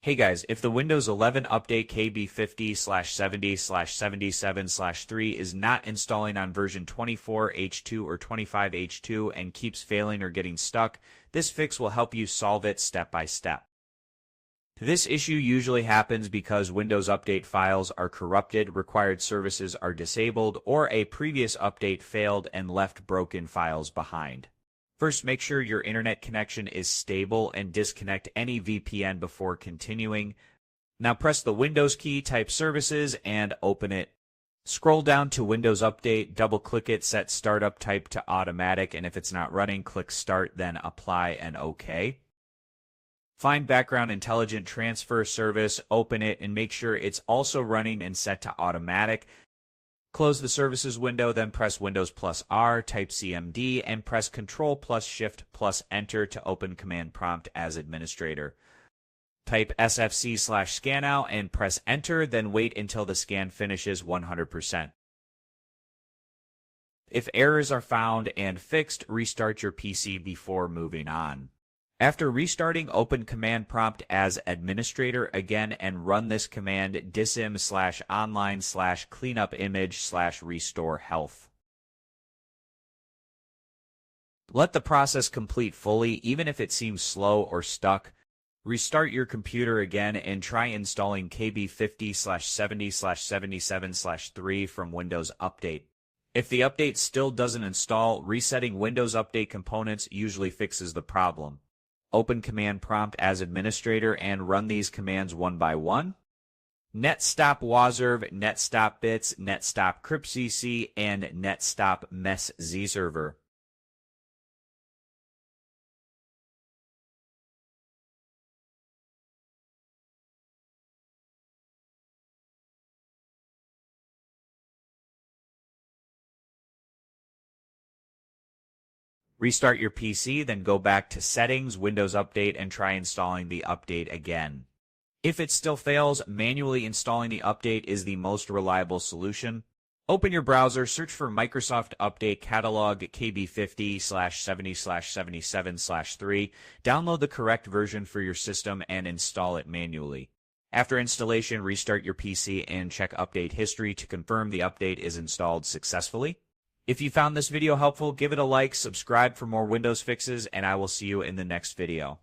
Hey guys, if the Windows 11 update KB50/70/77/3 is not installing on version 24H2 or 25H2 and keeps failing or getting stuck, this fix will help you solve it step by step. This issue usually happens because Windows Update files are corrupted, required services are disabled, or a previous update failed and left broken files behind. First, make sure your internet connection is stable and disconnect any VPN before continuing. Now press the Windows key, type Services, and open it. Scroll down to Windows Update, double-click it, set Startup Type to Automatic, and if it's not running, click Start, then Apply and OK. Find Background Intelligent Transfer Service, open it, and make sure it's also running and set to Automatic. Close the Services window, then press Windows plus R, type CMD, and press Control plus Shift plus Enter to open Command Prompt as administrator. Type SFC/scannow and press Enter, then wait until the scan finishes 100%. If errors are found and fixed, restart your PC before moving on. After restarting, open Command Prompt as administrator again and run this command dism/online/cleanupimage/restore health. Let the process complete fully, even if it seems slow or stuck. Restart your computer again and try installing KB50/70/77/3 from Windows Update. If the update still doesn't install, resetting Windows Update components usually fixes the problem. Open Command Prompt as administrator and run these commands one by one. netstop wazerv, netstop bits, netstop cryptcc, and netstop mess zserver. Restart your PC, then go back to Settings, Windows Update, and try installing the update again. If it still fails, manually installing the update is the most reliable solution. Open your browser, search for Microsoft Update Catalog KB50/70/77/3, download the correct version for your system, and install it manually. After installation, restart your PC and check update history to confirm the update is installed successfully. If you found this video helpful, give it a like, subscribe for more Windows fixes, and I will see you in the next video.